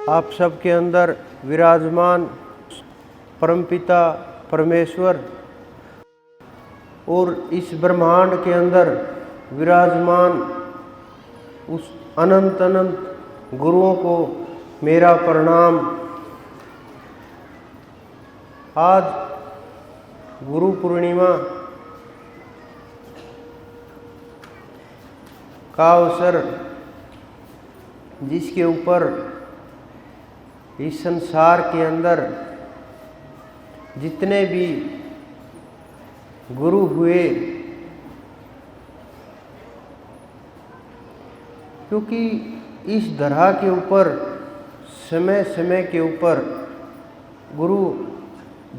आप सबके अंदर विराजमान परमपिता परमेश्वर और इस ब्रह्मांड के अंदर विराजमान उस अनंत अनंत गुरुओं को मेरा प्रणाम। आज गुरु पूर्णिमा का अवसर, जिसके ऊपर इस संसार के अंदर जितने भी गुरु हुए, क्योंकि इस धरा के ऊपर समय समय के ऊपर गुरु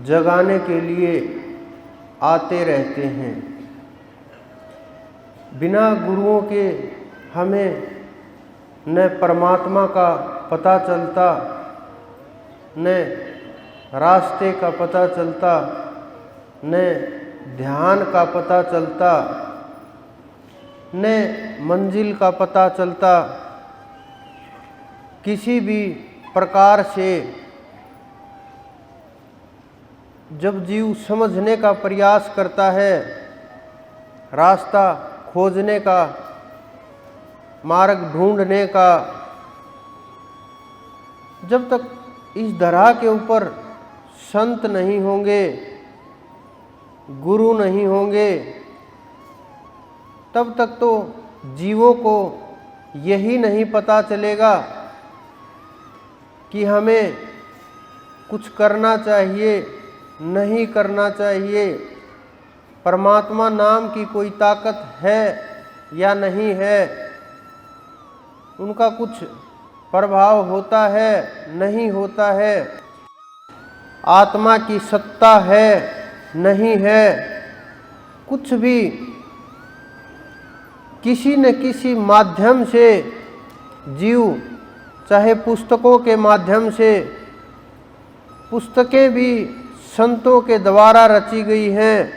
जगाने के लिए आते रहते हैं। बिना गुरुओं के हमें न परमात्मा का पता चलता, न रास्ते का पता चलता, न ध्यान का पता चलता, न मंजिल का पता चलता। किसी भी प्रकार से जब जीव समझने का प्रयास करता है, रास्ता खोजने का, मार्ग ढूंढने का, जब तक इस धरा के ऊपर संत नहीं होंगे, गुरु नहीं होंगे, तब तक तो जीवों को यही नहीं पता चलेगा कि हमें कुछ करना चाहिए, नहीं करना चाहिए, परमात्मा नाम की कोई ताकत है या नहीं है, उनका कुछ प्रभाव होता है नहीं होता है, आत्मा की सत्ता है नहीं है। कुछ भी किसी न किसी माध्यम से जीव, चाहे पुस्तकों के माध्यम से, पुस्तकें भी संतों के द्वारा रची गई हैं,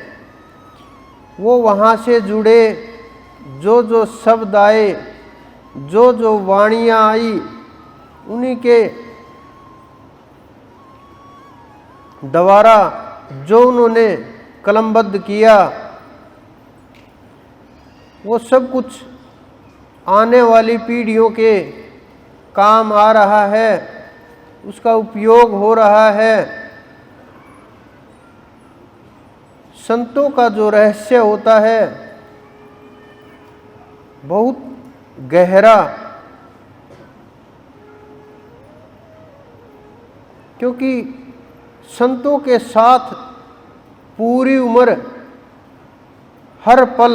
वो वहाँ से जुड़े, जो जो शब्द आए, जो जो वाणियाँ आई, उन्हीं के द्वारा जो उन्होंने कलमबद्ध किया, वो सब कुछ आने वाली पीढ़ियों के काम आ रहा है, उसका उपयोग हो रहा है। संतों का जो रहस्य होता है बहुत गहरा, क्योंकि संतों के साथ पूरी उम्र हर पल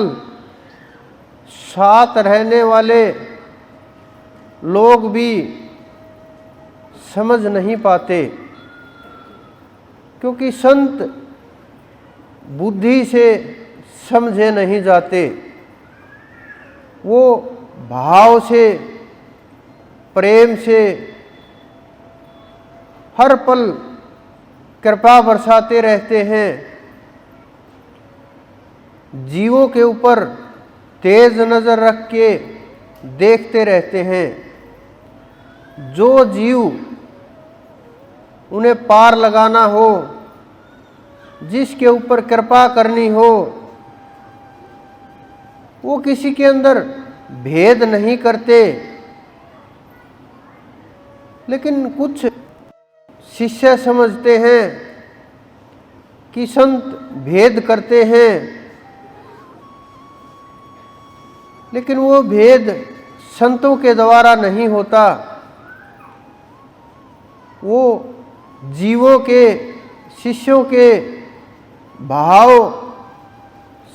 साथ रहने वाले लोग भी समझ नहीं पाते, क्योंकि संत बुद्धि से समझे नहीं जाते, वो भाव से, प्रेम से हर पल कृपा बरसाते रहते हैं, जीवों के ऊपर तेज नज़र रख के देखते रहते हैं। जो जीव उन्हें पार लगाना हो, जिसके ऊपर कृपा करनी हो, वो किसी के अंदर भेद नहीं करते। लेकिन कुछ शिष्य समझते हैं कि संत भेद करते हैं, लेकिन वो भेद संतों के द्वारा नहीं होता, वो जीवों के, शिष्यों के भाव,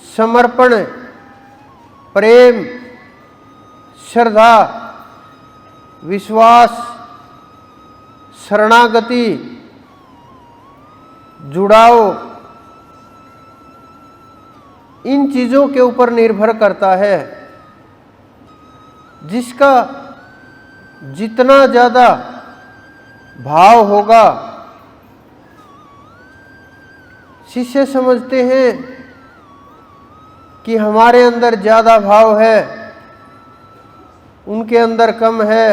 समर्पण, प्रेम, श्रद्धा, विश्वास, शरणागति, जुड़ाव, इन चीज़ों के ऊपर निर्भर करता है। जिसका जितना ज़्यादा भाव होगा, शिष्य समझते हैं कि हमारे अंदर ज़्यादा भाव है, उनके अंदर कम है,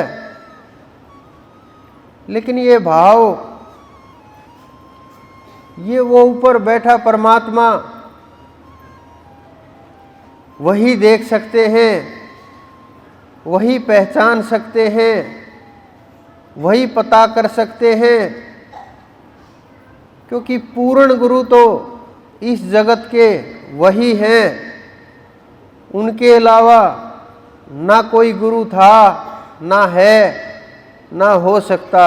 लेकिन ये भाव, ये वो ऊपर बैठा परमात्मा, वही देख सकते हैं, वही पहचान सकते हैं, वही पता कर सकते हैं। क्योंकि पूर्ण गुरु तो इस जगत के वही हैं, उनके अलावा ना कोई गुरु था, ना है, ना हो सकता।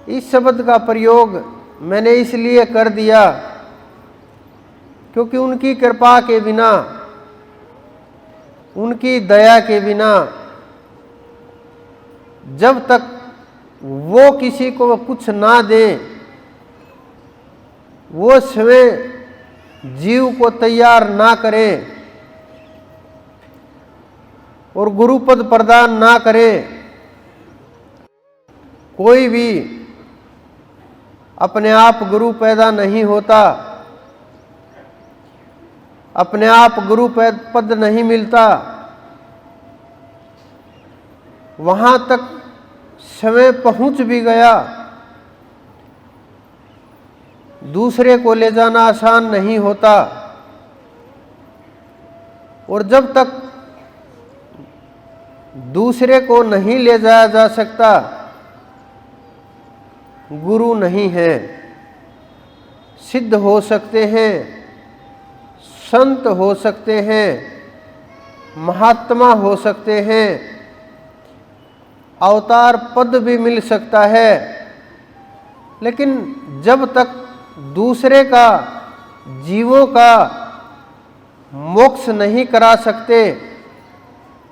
इस शब्द का प्रयोग मैंने इसलिए कर दिया क्योंकि उनकी कृपा के बिना, उनकी दया के बिना, जब तक वो किसी को कुछ ना दें, वो स्वयं जीव को तैयार ना करें और गुरुपद प्रदान ना करें, कोई भी अपने आप गुरु पैदा नहीं होता, अपने आप गुरु पद नहीं मिलता। वहां तक समय पहुंच भी गया, दूसरे को ले जाना आसान नहीं होता। और जब तक दूसरे को नहीं ले जाया जा सकता, गुरु नहीं है। सिद्ध हो सकते हैं, संत हो सकते हैं, महात्मा हो सकते हैं, अवतार पद भी मिल सकता है, लेकिन जब तक दूसरे का, जीवों का मोक्ष नहीं करा सकते,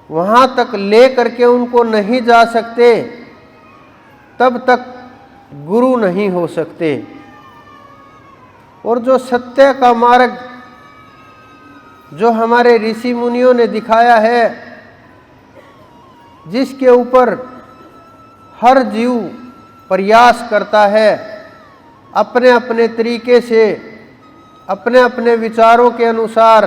वहां तक ले करके उनको नहीं जा सकते, तब तक गुरु नहीं हो सकते। और जो सत्य का मार्ग जो हमारे ऋषि मुनियों ने दिखाया है, जिसके ऊपर हर जीव प्रयास करता है, अपने अपने तरीके से, अपने अपने विचारों के अनुसार